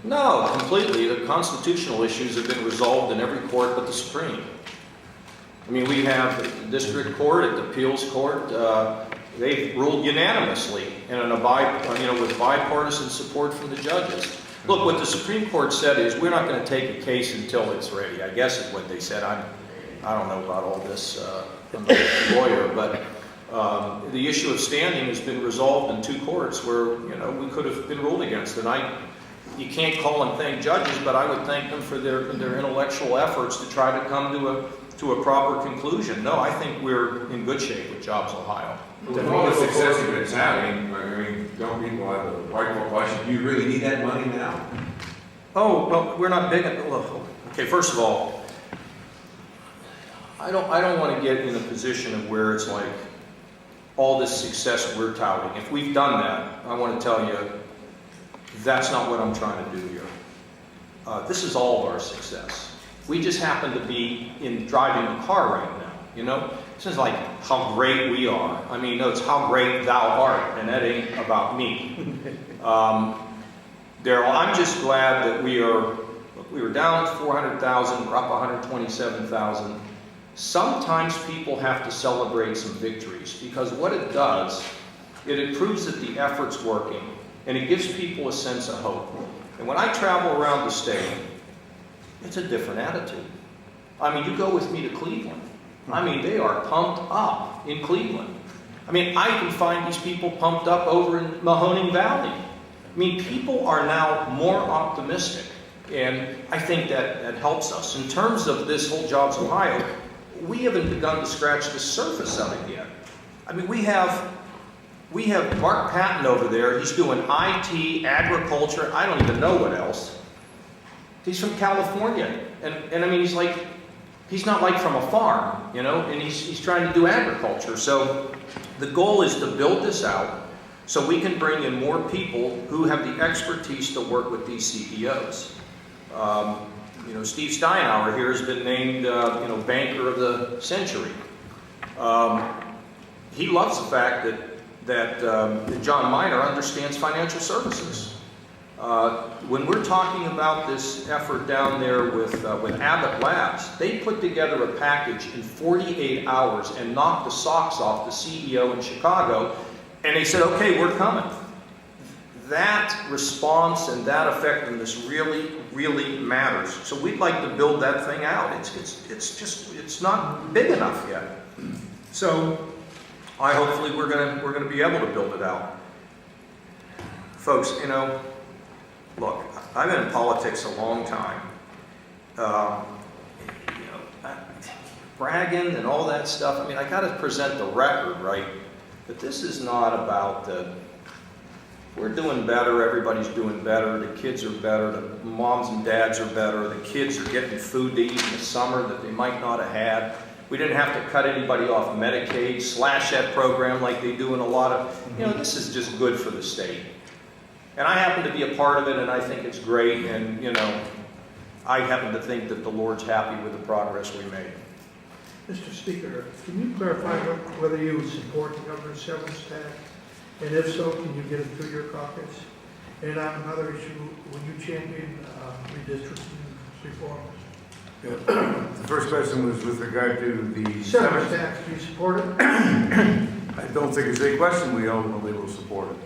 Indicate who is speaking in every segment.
Speaker 1: No, completely. The constitutional issues have been resolved in every court but the Supreme. I mean, we have the district court, at the appeals court, they've ruled unanimously and with bipartisan support from the judges. Look, what the Supreme Court said is we're not going to take a case until it's ready, I guess is what they said. I don't know about all this. I'm not a lawyer, but the issue of standing has been resolved in 2 courts where, we could have been ruled against. And you can't call and thank judges, but I would thank them for their intellectual efforts to try to come to a proper conclusion. No, I think we're in good shape with Jobs Ohio.
Speaker 2: With all the success that it's having, don't people have a rightful question, do you really need that money now?
Speaker 1: Oh, well, we're not big enough. Okay, first of all, I don't want to get in a position of where it's like all this success we're touting. If we've done that, I want to tell you, that's not what I'm trying to do here. This is all of our success. We just happen to be driving the car right now, This is like how great we are. I mean, no, it's how great thou art, and that ain't about me. Daryl, I'm just glad that we were down 400,000, we're up 127,000. Sometimes people have to celebrate some victories, because what it does, it proves that the effort's working, and it gives people a sense of hope. And when I travel around the state, it's a different attitude. I mean, you go with me to Cleveland. I mean, they are pumped up in Cleveland. I mean, I can find these people pumped up over in Mahoning Valley. I mean, people are now more optimistic, and I think that helps us. In terms of this whole Jobs Ohio, we haven't begun to scratch the surface of it yet. I mean, we have Mark Patton over there. He's doing IT, agriculture, I don't even know what else. He's from California, and I mean, he's not like from a farm, and he's trying to do agriculture. So the goal is to build this out so we can bring in more people who have the expertise to work with these CEOs. Steve Steinhauer here has been named, banker of the century. He loves the fact that John Miner understands financial services. When we're talking about this effort down there with Abbott Labs, they put together a package in 48 hours and knocked the socks off the CEO in Chicago, and they said, okay, we're coming. That response and that effectiveness really, really matters. So we'd like to build that thing out. It's not big enough yet. So hopefully we're gonna be able to build it out. Folks, look, I've been in politics a long time. Bragging and all that stuff. I mean, I got to present the record, right? But this is not about we're doing better, everybody's doing better, the kids are better, the moms and dads are better, the kids are getting food to eat in the summer that they might not have had. We didn't have to cut anybody off Medicaid, slash that program like they do in a lot of, this is just good for the state. And I happen to be a part of it, and I think it's great, and, I happen to think that the Lord's happy with the progress we made.
Speaker 3: Mr. Speaker, can you clarify whether you support the governor's severance tax? And if so, can you get it through your caucus? And on another issue, will you champion redistricting reforms?
Speaker 4: The first question was with regard to the
Speaker 3: severance tax. Do you support it?
Speaker 4: I don't think it's a question we ultimately will support it.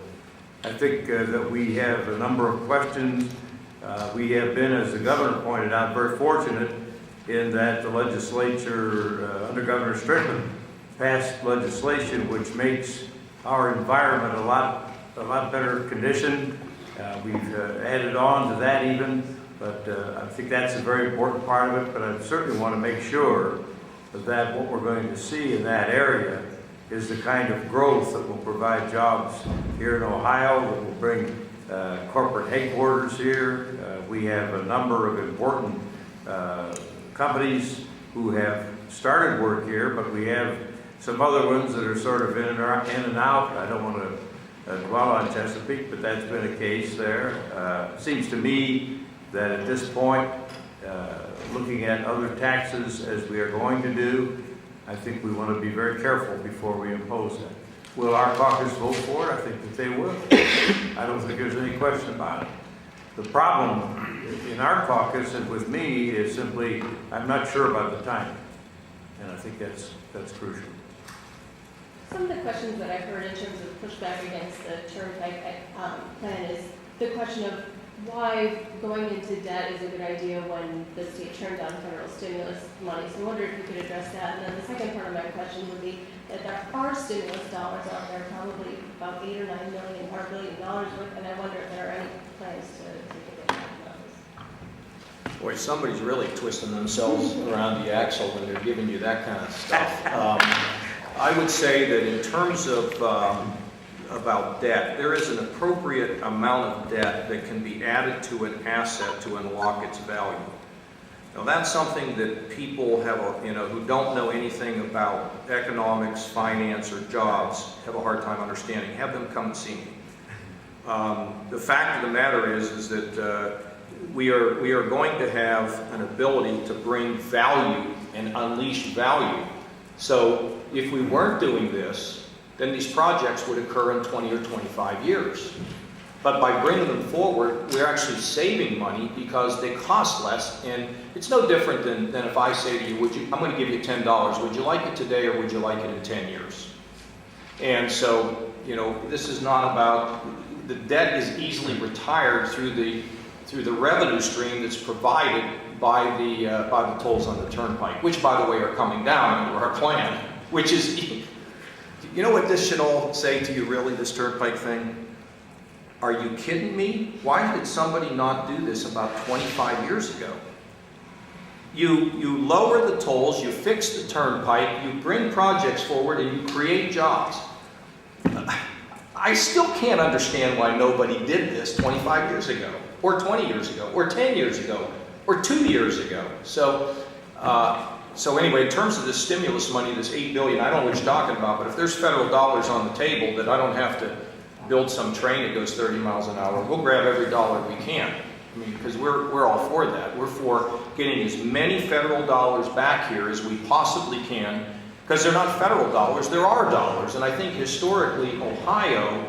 Speaker 4: I think that we have a number of questions. We have been, as the governor pointed out, very fortunate in that the legislature under Governor Strickland passed legislation which makes our environment a lot better conditioned. We've added on to that even, but I think that's a very important part of it. But I certainly want to make sure that what we're going to see in that area is the kind of growth that will provide jobs here in Ohio, that will bring corporate headquarters here. We have a number of important companies who have started work here, but we have some other ones that are sort of in and out. I don't want to dwell on Chesapeake, but that's been a case there. It seems to me that at this point, looking at other taxes as we are going to do, I think we want to be very careful before we impose that. Will our caucus vote for it? I think that they will. I don't think there's any question about it. The problem in our caucus and with me is simply, I'm not sure about the timing. And I think that's crucial.
Speaker 5: Some of the questions that I've heard in terms of pushback against the Turnpike plan is the question of why going into debt is a good idea when the state turned down federal stimulus money. So I wonder if you could address that. And then the second part of my question would be that there are stimulus dollars out there, probably about $8 or $9 million or $1 billion worth, and I wonder if there are any plans to get advantage of those.
Speaker 1: Boy, somebody's really twisting themselves around the axle when they're giving you that kind of stuff. I would say that in terms of about debt, there is an appropriate amount of debt that can be added to an asset to unlock its value. Now that's something that people have, who don't know anything about economics, finance, or jobs have a hard time understanding. Have them come and see me. The fact of the matter is that we are going to have an ability to bring value and unleash value. So if we weren't doing this, then these projects would occur in 20 or 25 years. But by bringing them forward, we're actually saving money because they cost less. And it's no different than if I say to you, I'm going to give you $10. Would you like it today or would you like it in 10 years? And so, this is not about, the debt is easily retired through the revenue stream that's provided by the tolls on the Turnpike, which, by the way, are coming down under our plan, which is, you know what this should all say to you, really, this Turnpike thing? Are you kidding me? Why did somebody not do this about 25 years ago? You lower the tolls, you fix the Turnpike, you bring projects forward, and you create jobs. I still can't understand why nobody did this 25 years ago, or 20 years ago, or 10 years ago, or 2 years ago. So anyway, in terms of this stimulus money, this $8 billion, I don't know what you're talking about, but if there's federal dollars on the table that I don't have to build some train that goes 30 miles an hour, we'll grab every dollar we can. I mean, because we're all for that. We're for getting as many federal dollars back here as we possibly can, because they're not federal dollars, there are dollars. And I think historically, Ohio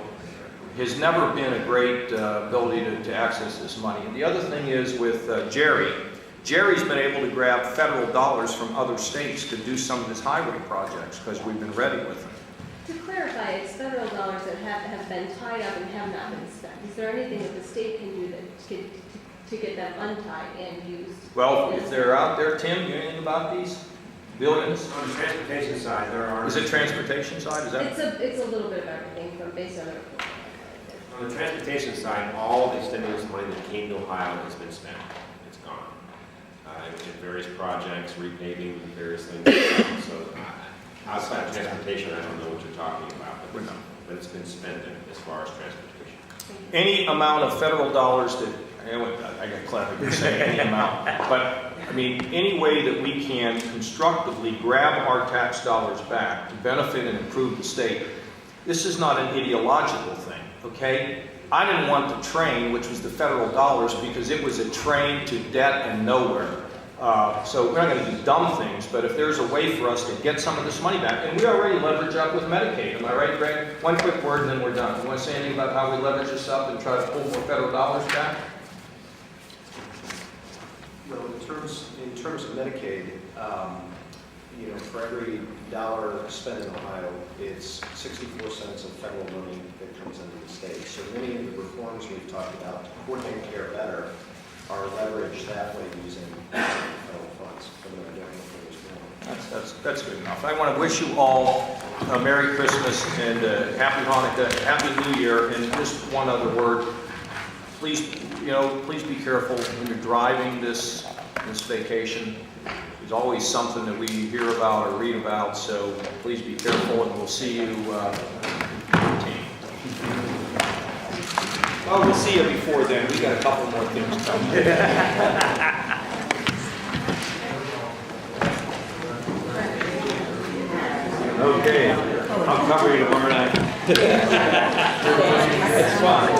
Speaker 1: has never been a great ability to access this money. And the other thing is with Jerry's been able to grab federal dollars from other states to do some of his highway projects because we've been ready with them.
Speaker 5: To clarify, it's federal dollars that have been tied up and have not been spent. Is there anything that the state can do to get them untied and used?
Speaker 1: Well, if they're out there, Tim, you know anything about these billions?
Speaker 6: On the transportation side, there are...
Speaker 1: Is it transportation side? Is that?
Speaker 5: It's a little bit of everything from based on the report.
Speaker 6: On the transportation side, all of the stimulus money that came to Ohio has been spent. It's gone. In various projects, repaving, various things. So outside of transportation, I don't know what you're talking about, but it's been spent as far as transportation.
Speaker 1: Any amount of federal dollars that, I got clever to say any amount, but I mean, any way that we can constructively grab our tax dollars back to benefit and improve the state, this is not an ideological thing, okay? I didn't want the train, which was the federal dollars, because it was a train to debt and nowhere. So we're not going to do dumb things, but if there's a way for us to get some of this money back, and we already leverage up with Medicaid, am I right, Greg? One quick word and then we're done. You want to say anything about how we leverage this up and try to pull more federal dollars back?
Speaker 7: No, in terms of Medicaid, for every dollar spent in Ohio, it's 64 cents of federal money that comes into the state. So many of the reforms we've talked about to coordinate care better are leveraged that way using federal funds.
Speaker 1: That's good enough. I want to wish you all a Merry Christmas and a Happy Hanukkah, Happy New Year, and just one other word. Please be careful when you're driving this vacation. There's always something that we hear about or read about, so please be careful, and we'll see you Well, we'll see you before then. We got a couple more things coming.
Speaker 4: Okay, I'll cover you tomorrow night.
Speaker 1: It's fine.